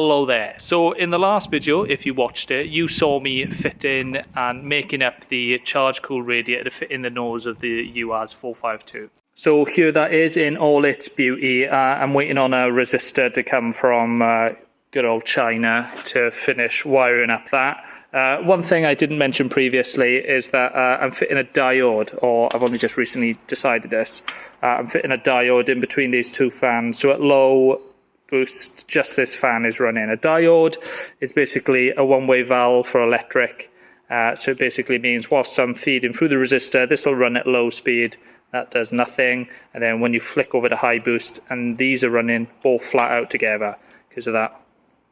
low there. So in the last video, if you watched it, you saw me fitting and making up the charge cool radiator to fit in the nose of the UAZ 452. So here that is in all its beauty. I'm waiting on a resistor to come from good old China to finish wiring up that. One thing I didn't mention previously is that I'm fitting a diode, or I've only just recently decided this. I'm fitting a diode in between these two fans, so at low boost, just this fan is running. A diode is basically a one-way valve for electric, so it basically means whilst I'm feeding through the resistor, this will run at low speed, that does nothing, and then when you flick over to high boost, and these are running both flat out together, because of that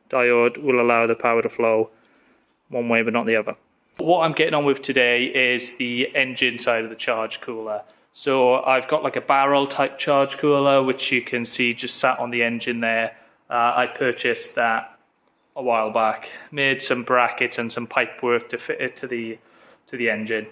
diode will allow the power to flow one way but not the other. What I'm getting on with today is the engine side of the charge cooler. So I've got like a barrel type charge cooler, which you can see just sat on the engine there. I purchased that a while back, made some brackets and some pipe work to fit it to the engine.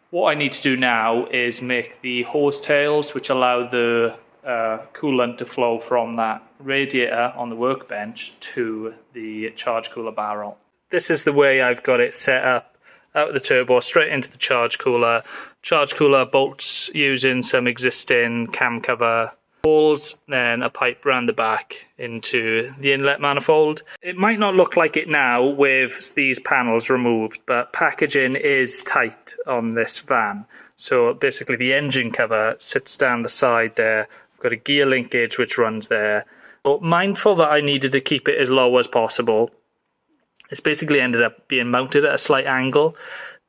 What I need to do now is make the hose tails, which allow the coolant to flow from that radiator on the workbench to the charge cooler barrel. This is the way I've got it set up. Out of the turbo, straight into the charge cooler. Charge cooler bolts using some existing cam cover holes, then a pipe round the back into the inlet manifold. It might not look like it now with these panels removed, but packaging is tight on this van. So basically the engine cover sits down the side there. I've got a gear linkage which runs there. But mindful that I needed to keep it as low as possible, it's basically ended up being mounted at a slight angle.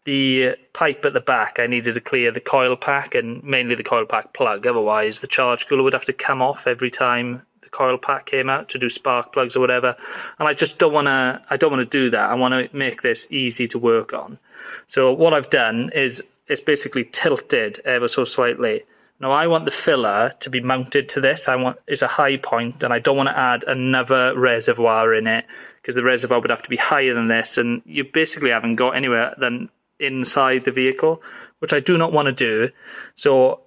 The pipe at the back, I needed to clear the coil pack and mainly the coil pack plug. Otherwise, the charge cooler would have to come off every time the coil pack came out to do spark plugs or whatever. And I just don't want to. I don't want to do that. I want to make this easy to work on. So what I've done is it's basically tilted ever so slightly. Now I want the filler to be mounted to this. It's a high point, and I don't want to add another reservoir in it, because the reservoir would have to be higher than this, and you basically haven't got anywhere than inside the vehicle, which I do not want to do. So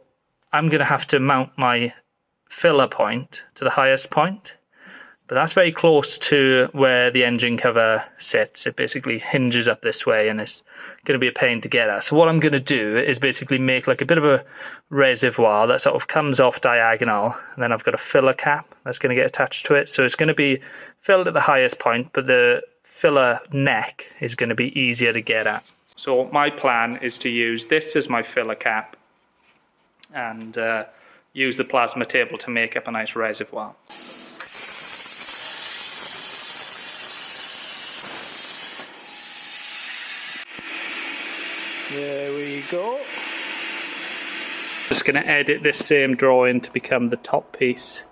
I'm going to have to mount my filler point to the highest point, but that's very close to where the engine cover sits. It basically hinges up this way, and it's going to be a pain to get at. So what I'm going to do is basically make like a bit of a reservoir that sort of comes off diagonal, and then I've got a filler cap that's going to get attached to it. So it's going to be filled at the highest point, but the filler neck is going to be easier to get at. So my plan is to use this as my filler cap and use the plasma table to make up a nice reservoir. There we go. Just going to edit this same drawing to become the top piece.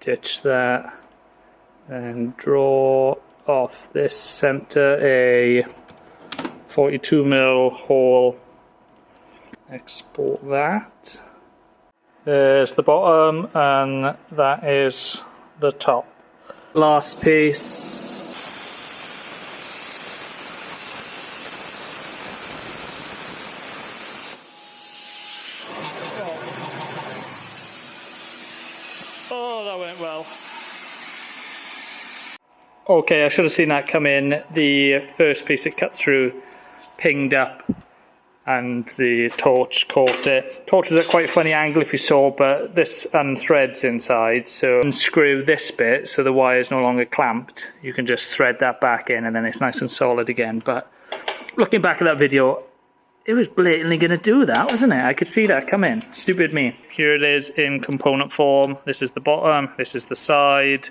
Ditch that and draw off this center a 42mm hole. Export that. There's the bottom, and that is the top. Last piece. Oh, that went well. Okay, I should have seen that come in. The first piece it cut through pinged up and the torch caught it. Torch was at quite a funny angle if you saw, but this unthreads inside, so unscrew this bit so the wire is no longer clamped. You can just thread that back in and then it's nice and solid again. But looking back at that video, it was blatantly going to do that, wasn't it? I could see that come in. Stupid me. Here it is in component form. This is the bottom, this is the side,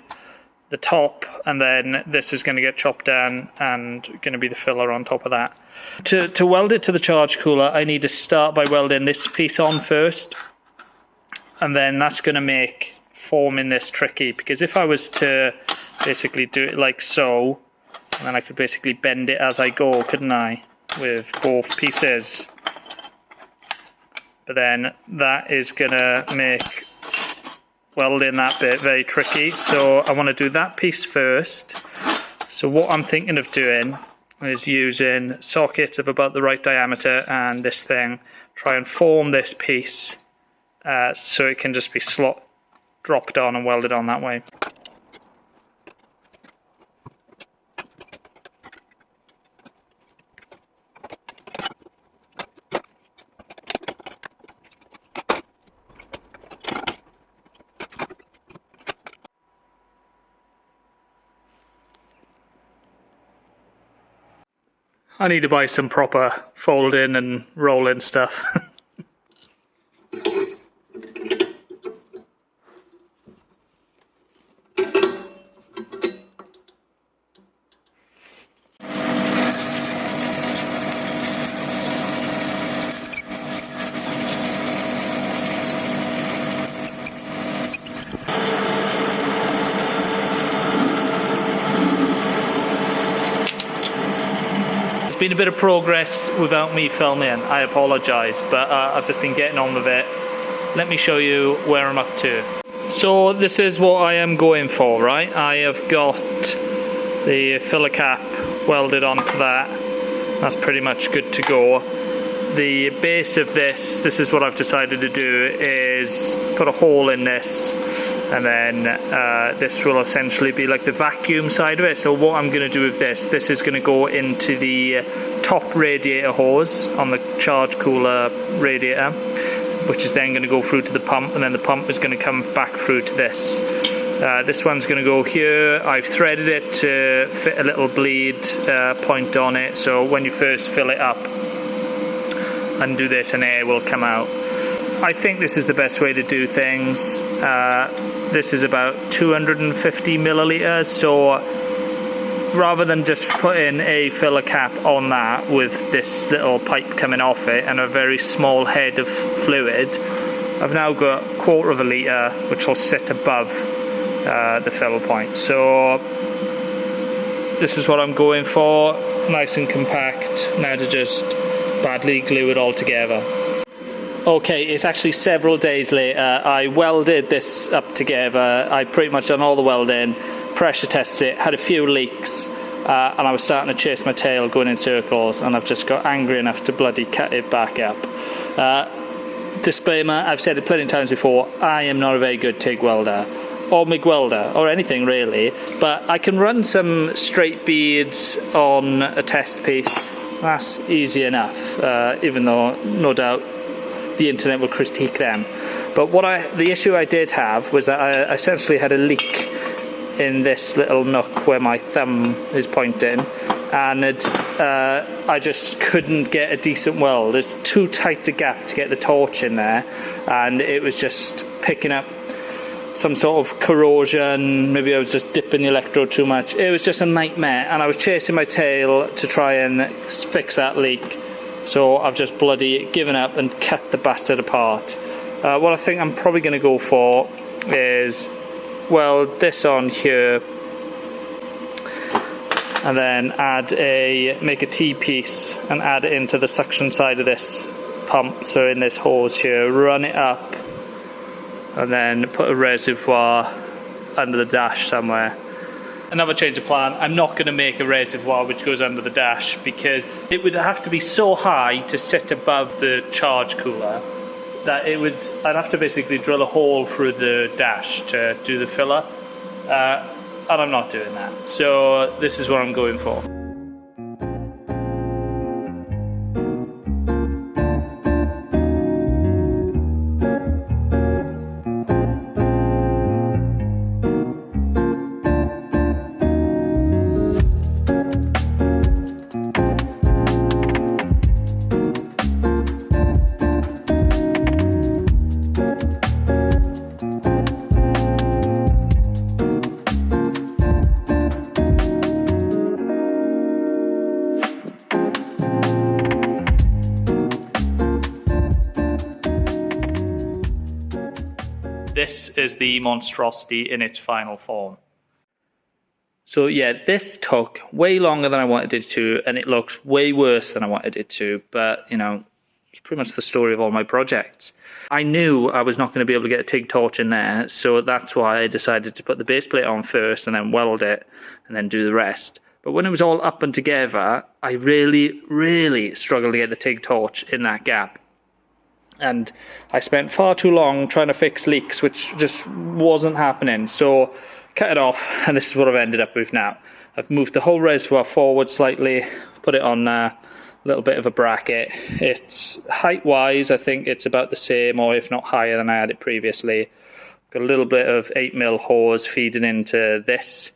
the top, and then this is going to get chopped down and going to be the filler on top of that. To weld it to the charge cooler, I need to start by welding this piece on first, and then that's going to make forming this tricky, because if I was to basically do it like so, then I could basically bend it as I go, couldn't I, with both pieces? But then that is going to make welding that bit very tricky, so I want to do that piece first. So what I'm thinking of doing is using sockets of about the right diameter and this thing, try and form this piece so it can just be dropped on and welded on that way. I need to buy some proper folding and rolling stuff. Been a bit of progress without me filming. I apologise, but I've just been getting on with it. Let me show you where I'm up to. So this is what I am going for, right? I have got the filler cap welded onto that. That's pretty much good to go. The base of this is what I've decided to do, is put a hole in this, and then this will essentially be like the vacuum side of it. So what I'm going to do with this is going to go into the top radiator hose on the charge cooler radiator, which is then going to go through to the pump, and then the pump is going to come back through to this. This one's going to go here. I've threaded it to fit a little bleed point on it, so when you first fill it up, undo this and air will come out. I think this is the best way to do things. This is about 250 millilitres, so rather than just putting a filler cap on that with this little pipe coming off it and a very small head of fluid, I've now got 1/4 of a litre which will sit above the fill point. So this is what I'm going for, nice and compact. Now to just badly glue it all together. Okay, it's actually several days later. I welded this up together. I pretty much done all the welding, pressure tested it, had a few leaks, and I was starting to chase my tail going in circles, and I've just got angry enough to bloody cut it back up. Disclaimer, I've said it plenty of times before, I am not a very good TIG welder, or MIG welder, or anything really, but I can run some straight beads on a test piece. That's easy enough, even though no doubt the internet will critique them. But the issue I did have was that I essentially had a leak in this little nook where my thumb is pointing, and I just couldn't get a decent weld. There's too tight a gap to get the torch in there, and it was just picking up some sort of corrosion. Maybe I was just dipping the electrode too much. It was just a nightmare, and I was chasing my tail to try and fix that leak. So I've just bloody given up and cut the bastard apart. What I think I'm probably going to go for is weld this on here, and then make a T-piece and add it into the suction side of this pump. So in this hose here, run it up, and then put a reservoir under the dash somewhere. Another change of plan, I'm not going to make a reservoir which goes under the dash, because it would have to be so high to sit above the charge cooler that I'd have to basically drill a hole through the dash to do the filler, and I'm not doing that. So this is what I'm going for. This is the monstrosity in its final form. So yeah, this took way longer than I wanted it to, and it looks way worse than I wanted it to, but you know, it's pretty much the story of all my projects. I knew I was not going to be able to get a TIG torch in there, so that's why I decided to put the base plate on first and then weld it and then do the rest. But when it was all up and together, I really struggled to get the TIG torch in that gap. And I spent far too long trying to fix leaks, which just wasn't happening. So cut it off, and this is what I've ended up with now. I've moved the whole reservoir forward slightly, put it on a little bit of a bracket. It's height-wise, I think it's about the same, or if not higher than I had it previously. Got a little bit of 8mm hose feeding into this.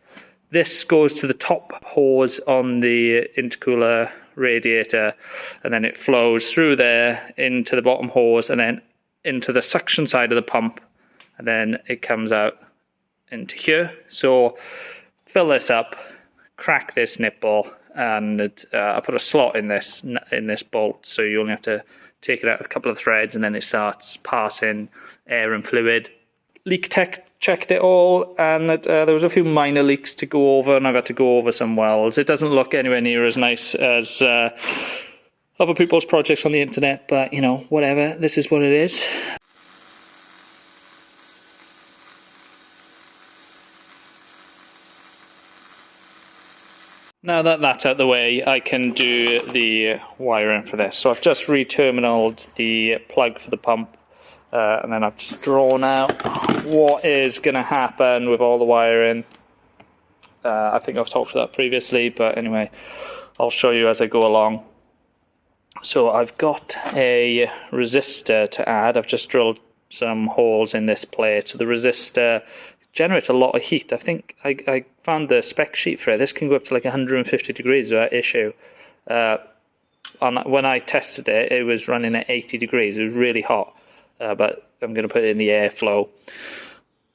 This goes to the top hose on the intercooler radiator, and then it flows through there into the bottom hose and then into the suction side of the pump, and then it comes out into here. So fill this up, crack this nipple, and I put a slot in this bolt, so you only have to take it out a couple of threads and then it starts passing air and fluid. Leak tech checked it all, and there was a few minor leaks to go over, and I've had to go over some welds. It doesn't look anywhere near as nice as other people's projects on the internet, but you know, whatever, this is what it is. Now that that's out the way, I can do the wiring for this. So I've just re-terminaled the plug for the pump, and then I've just drawn out what is going to happen with all the wiring. I think I've talked about that previously, but anyway, I'll show you as I go along. So I've got a resistor to add. I've just drilled some holes in this plate. So the resistor generates a lot of heat. I think I found the spec sheet for it. This can go up to like 150 degrees without issue. When I tested it, it was running at 80 degrees. It was really hot, but I'm going to put it in the airflow.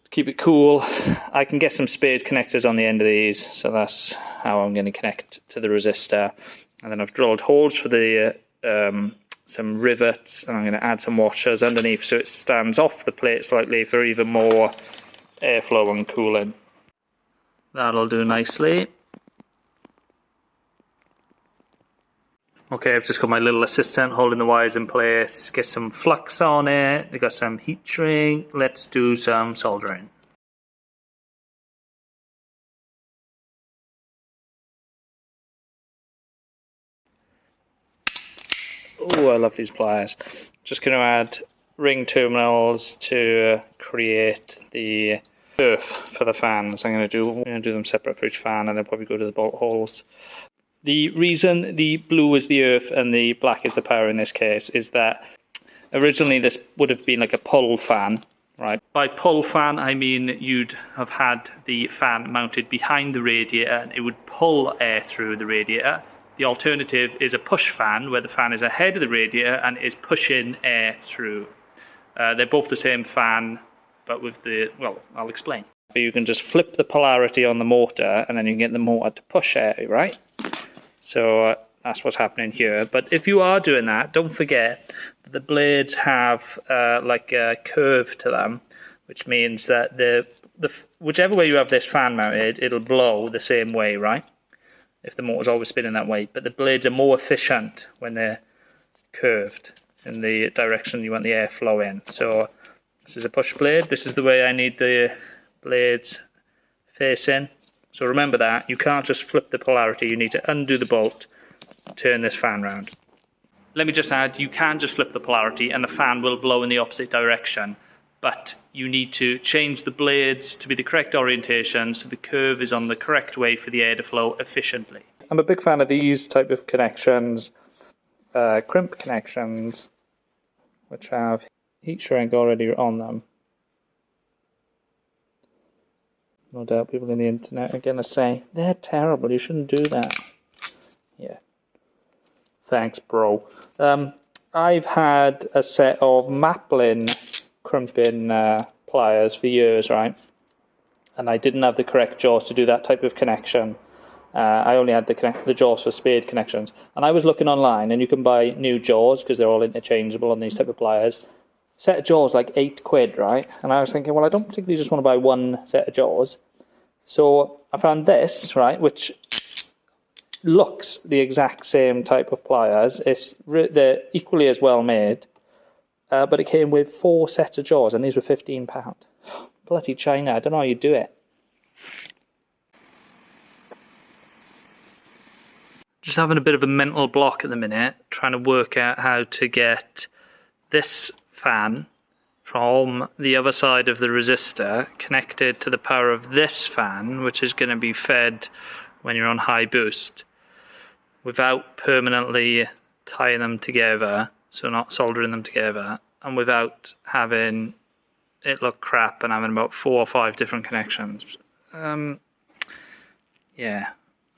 Keep it cool. I can get some spade connectors on the end of these, so that's how I'm going to connect to the resistor. And then I've drilled holes for the some rivets, and I'm going to add some washers underneath so it stands off the plate slightly for even more airflow and cooling. That'll do nicely. Okay, I've just got my little assistant holding the wires in place. Get some flux on it. We got some heat shrink. Let's do some soldering. Oh, I love these pliers. Just going to add ring terminals to create the earth for the fans. I'm going to do them separate for each fan, and then probably go to the bolt holes. The reason the blue is the earth and the black is the power in this case is that originally this would have been like a pull fan, right? By pull fan, I mean you'd have had the fan mounted behind the radiator and it would pull air through the radiator. The alternative is a push fan, where the fan is ahead of the radiator and is pushing air through. They're both the same fan, but with the, well, I'll explain. So you can just flip the polarity on the motor and then you can get the motor to push air, right? So that's what's happening here. But if you are doing that, don't forget that the blades have like a curve to them, which means that whichever way you have this fan mounted, it'll blow the same way, right? If the motor's always spinning that way. But the blades are more efficient when they're curved in the direction you want the air flow in. So this is a push blade. This is the way I need the blades facing. So remember that. You can't just flip the polarity. You need to undo the bolt, turn this fan round. Let me just add, you can just flip the polarity and the fan will blow in the opposite direction. But you need to change the blades to be the correct orientation so the curve is on the correct way for the air to flow efficiently. I'm a big fan of these type of connections, crimp connections, which have heat shrink already on them. No doubt people on the internet are going to say, they're terrible, you shouldn't do that. Yeah. Thanks, bro. I've had a set of Maplin crimping pliers for years, right? And I didn't have the correct jaws to do that type of connection. I only had the jaws for spade connections. And I was looking online, and you can buy new jaws because they're all interchangeable on these type of pliers. Set of jaws like £8, right? And I was thinking, well, I don't particularly just want to buy one set of jaws. So I found this, right, which looks the exact same type of pliers. They're equally as well made, but it came with 4 sets of jaws, and these were £15. Bloody China, I don't know how you do it. Just having a bit of a mental block at the minute, trying to work out how to get this fan from the other side of the resistor connected to the power of this fan, which is going to be fed when you're on high boost, without permanently tying them together, so not soldering them together, and without having it look crap and having about 4 or 5 different connections. Yeah,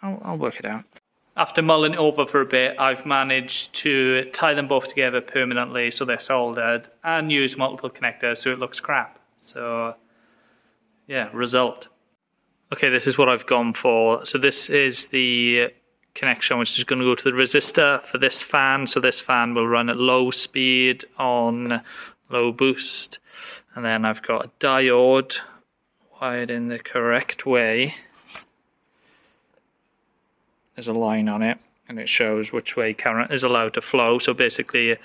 I'll work it out. After mulling it over for a bit, I've managed to tie them both together permanently so they're soldered and use multiple connectors so it looks crap. So yeah, result. Okay, this is what I've gone for. So this is the connection which is going to go to the resistor for this fan. So this fan will run at low speed on low boost. And then I've got a diode wired in the correct way. There's a line on it and it shows which way current is allowed to flow. So basically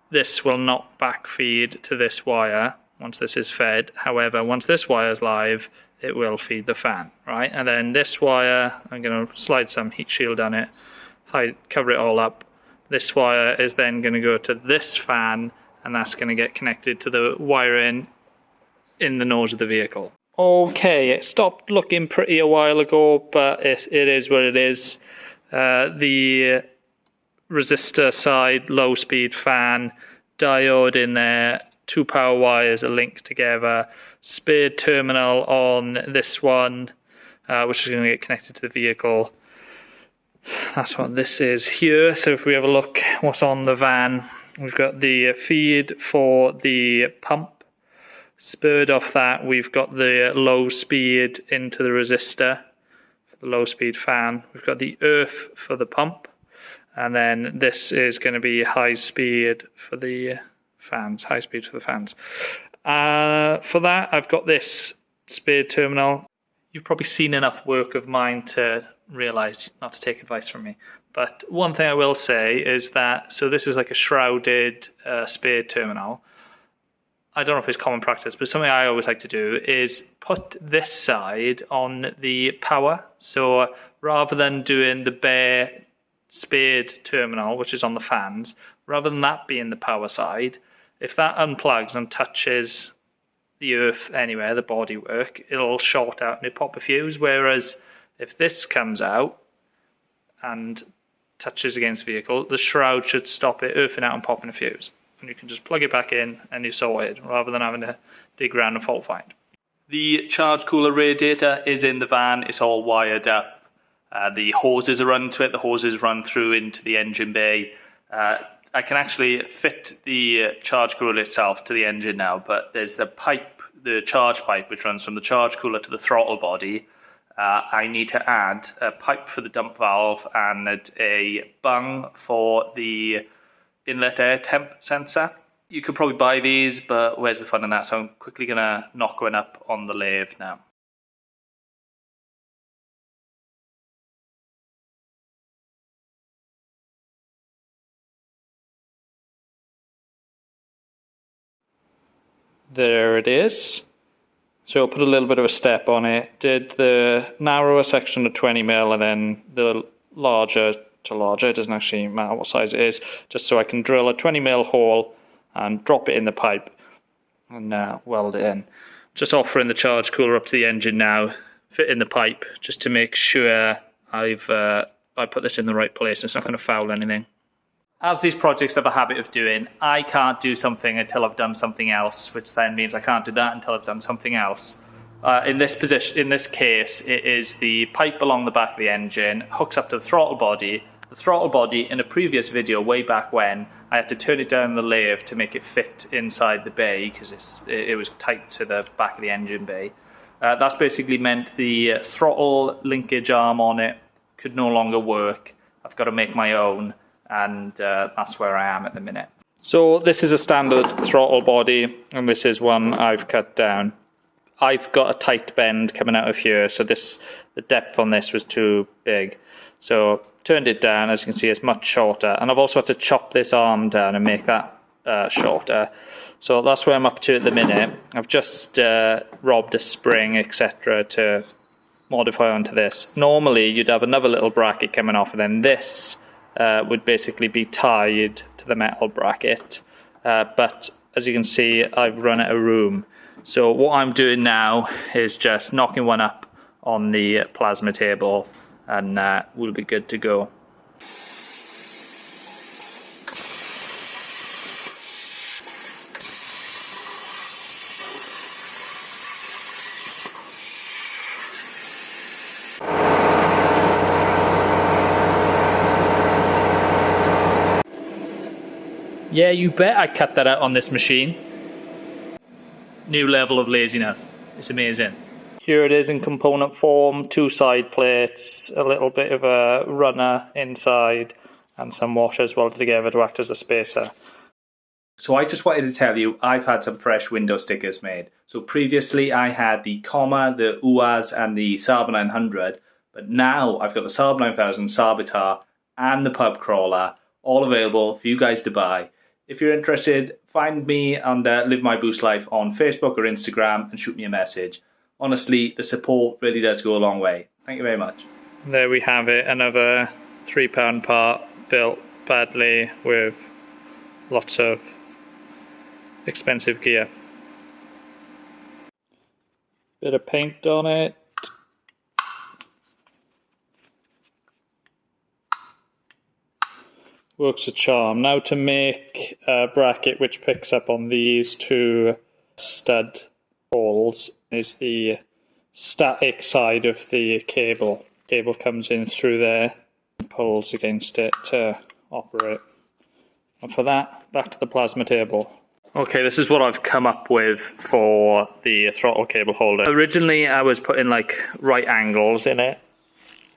this will not backfeed to this wire once this is fed. However, once this wire is live, it will feed the fan, right? And then this wire, I'm going to slide some heat shield on it, cover it all up. This wire is then going to go to this fan, and that's going to get connected to the wiring in the nose of the vehicle. Okay, it stopped looking pretty a while ago, but it is what it is. The resistor side, low speed fan, diode in there, 2 power wires are linked together, spare terminal on this one, which is going to get connected to the vehicle. That's what this is here. So if we have a look what's on the van, we've got the feed for the pump. Spurred off that, we've got the low speed into the resistor for the low speed fan. We've got the earth for the pump. And then this is going to be high speed for the fans, high speed for the fans. For that, I've got this spare terminal. You've probably seen enough work of mine to realise not to take advice from me. But one thing I will say is that, so this is like a shrouded spare terminal. I don't know if it's common practice, but something I always like to do is put this side on the power. So rather than doing the bare spared terminal, which is on the fans, rather than that being the power side, if that unplugs and touches the earth anywhere, the bodywork, it'll short out and it'll pop a fuse. Whereas if this comes out and touches against the vehicle, the shroud should stop it earthing out and popping a fuse. And you can just plug it back in and you're sorted, rather than having to dig around and fault find. The charge cooler radiator is in the van. It's all wired up. The hoses are run to it. The hoses run through into the engine bay. I can actually fit the charge cooler itself to the engine now, but there's the pipe, the charge pipe, which runs from the charge cooler to the throttle body. I need to add a pipe for the dump valve and a bung for the inlet air temp sensor. You could probably buy these, but where's the fun in that? So I'm quickly going to knock one up on the lathe now. There it is. So I'll put a little bit of a step on it. Did the narrower section of 20mm and then the larger to larger. It doesn't actually matter what size it is, just so I can drill a 20mm hole and drop it in the pipe and weld it in. Just offering the charge cooler up to the engine now, fit in the pipe just to make sure I put this in the right place. It's not going to foul anything. As these projects have a habit of doing, I can't do something until I've done something else, which then means I can't do that until I've done something else. In this case, it is the pipe along the back of the engine, hooks up to the throttle body. The throttle body, in a previous video way back when, I had to turn it down the lathe to make it fit inside the bay because it was tight to the back of the engine bay. That's basically meant the throttle linkage arm on it could no longer work. I've got to make my own, and that's where I am at the minute. So this is a standard throttle body, and this is one I've cut down. I've got a tight bend coming out of here, so the depth on this was too big. So turned it down. As you can see, it's much shorter, and I've also had to chop this arm down and make that shorter. So that's where I'm up to at the minute. I've just robbed a spring, etc., to modify onto this. Normally you'd have another little bracket coming off, and then this would basically be tied to the metal bracket, but as you can see, I've run out of room. So what I'm doing now is just knocking one up on the plasma table, and we'll be good to go. Yeah, you bet I cut that out on this machine. New level of laziness. It's amazing. Here it is in component form, 2 side plates, a little bit of a runner inside, and some washers welded together to act as a spacer. So I just wanted to tell you, I've had some fresh window stickers made. So previously I had the Comma, the UAZ and the Saab 900, but now I've got the Saab 9000, Sabitar and the Pub Crawler, all available for you guys to buy. If you're interested, find me under Live My Boost Life on Facebook or Instagram and shoot me a message. Honestly, the support really does go a long way. Thank you very much. There we have it, another £3 part built badly with lots of expensive gear. Bit of paint on it. Works a charm. Now to make a bracket which picks up on these 2 stud holes is the static side of the cable. Cable comes in through there and pulls against it to operate. And for that, back to the plasma table. Okay, this is what I've come up with for the throttle cable holder. Originally I was putting like right angles in it,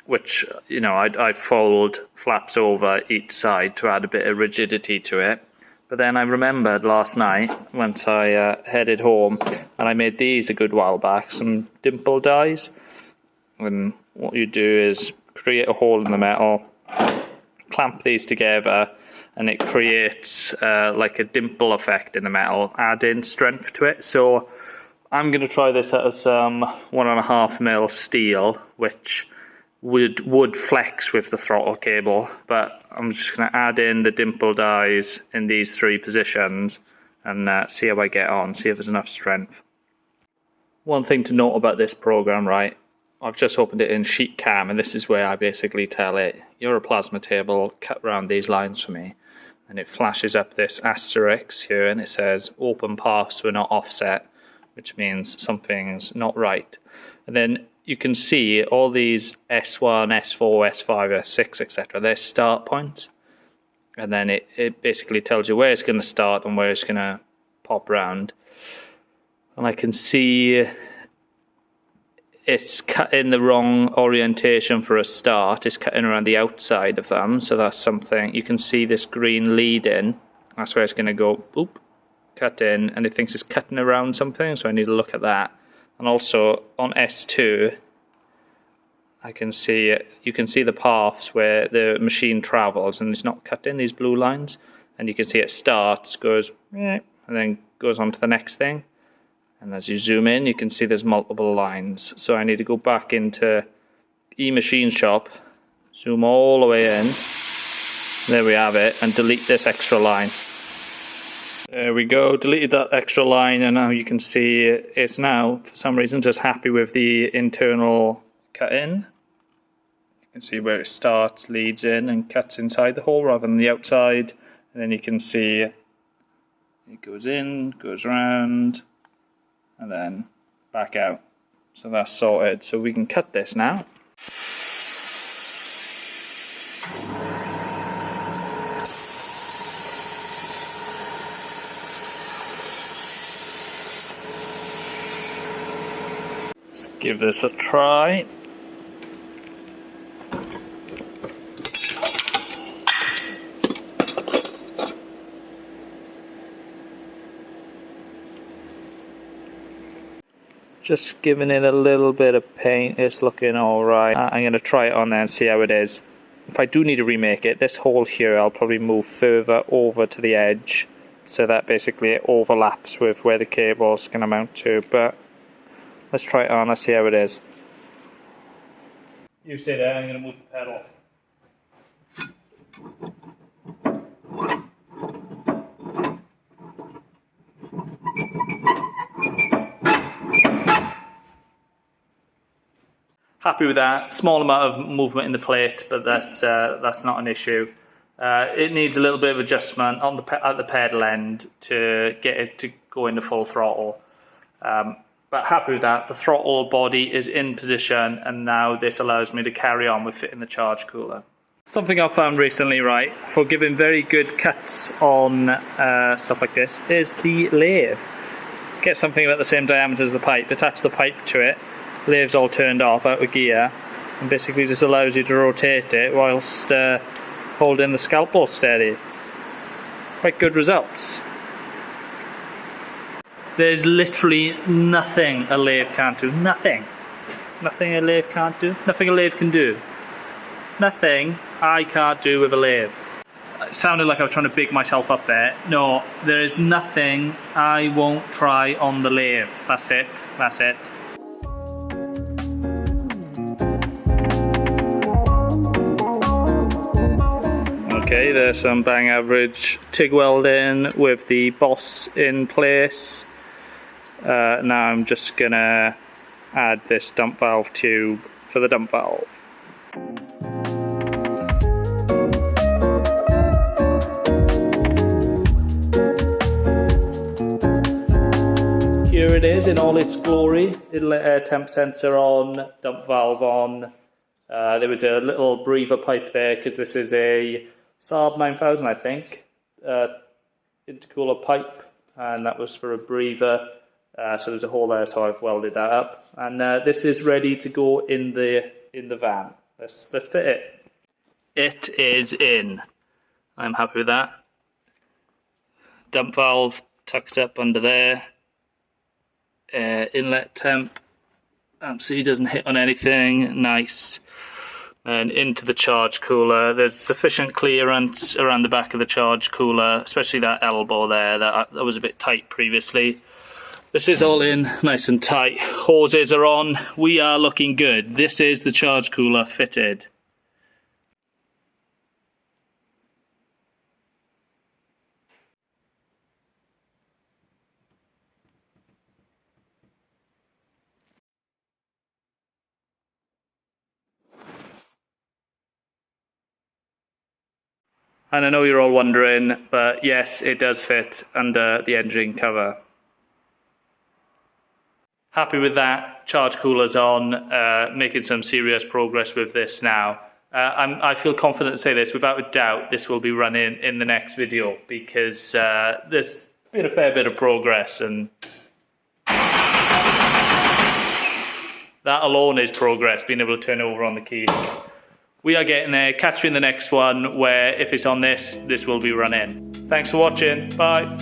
which, you know, I'd fold flaps over each side to add a bit of rigidity to it. But then I remembered last night, once I headed home, and I made these a good while back, some dimple dies. And what you do is create a hole in the metal, clamp these together, and it creates like a dimple effect in the metal, adding strength to it. So I'm going to try this out of some 1.5mm steel, which would flex with the throttle cable, but I'm just going to add in the dimple dies in these 3 positions and see how I get on, see if there's enough strength. One thing to note about this program, right, I've just opened it in Sheet Cam, and this is where I basically tell it, you're a plasma table, cut around these lines for me, and it flashes up this asterisk here and it says open paths were not offset, which means something's not right. And then you can see all these S1, S4, S5, S6, etc. They're start points. And then it basically tells you where it's going to start and where it's going to pop round. And I can see it's cut in the wrong orientation for a start. It's cutting around the outside of them. So that's something. You can see this green lead in. That's where it's going to go, boop, cut in. And it thinks it's cutting around something. So I need to look at that. And also on S2, I can see you can see the paths where the machine travels, and it's not cut in these blue lines. And you can see it starts, goes, and then goes on to the next thing. And as you zoom in, you can see there's multiple lines. So I need to go back into eMachine Shop, zoom all the way in. There we have it, and delete this extra line. There we go, deleted that extra line, and now you can see it's now, for some reason, just happy with the internal cut in. You can see where it starts, leads in, and cuts inside the hole rather than the outside. And then you can see it goes in, goes round, and then back out. So that's sorted. So we can cut this now. Give this a try. Just giving it a little bit of paint. It's looking alright. I'm going to try it on there and see how it is. If I do need to remake it, this hole here I'll probably move further over to the edge so that basically it overlaps with where the cable's going to mount to. But let's try it on, let's see how it is. You stay there, I'm going to move the pedal. Happy with that. Small amount of movement in the plate, but that's not an issue. It needs a little bit of adjustment on at the pedal end to get it to go into full throttle. But happy with that. The throttle body is in position, and now this allows me to carry on with fitting the charge cooler. Something I've found recently, right, for giving very good cuts on stuff like this is the lathe. Get something about the same diameter as the pipe, attach the pipe to it, lathe's all turned off out of gear, and basically just allows you to rotate it whilst holding the scalpel steady. Quite good results. There's literally nothing a lathe can't do. Nothing. Nothing a lathe can't do. Nothing a lathe can do. Nothing I can't do with a lathe. It sounded like I was trying to big myself up there. No, there is nothing I won't try on the lathe. That's it. That's it. Okay, there's some bang average TIG welding with the boss in place. Now I'm just gonna add this dump valve tube for the dump valve. Here it is in all its glory. Little temp sensor on, dump valve on. There was a little breather pipe there because this is a Saab 9000, I think, intercooler pipe, and that was for a breather. So there's a hole there, so I've welded that up, and this is ready to go in the van. Let's fit it. It is in. I'm happy with that. Dump valve tucked up under there. Inlet temp. Absolutely doesn't hit on anything. Nice. And into the charge cooler. There's sufficient clearance around the back of the charge cooler, especially that elbow there. That was a bit tight previously. This is all in nice and tight. Hoses are on. We are looking good. This is the charge cooler fitted. And I know you're all wondering, but yes, it does fit under the engine cover. Happy with that. Charge cooler's on, making some serious progress with this now. I feel confident to say this, without a doubt, this will be running in the next video because there's been a fair bit of progress, and that alone is progress, being able to turn over on the key. We are getting there. Catch you in the next one where if it's on this will be running. Thanks for watching. Bye.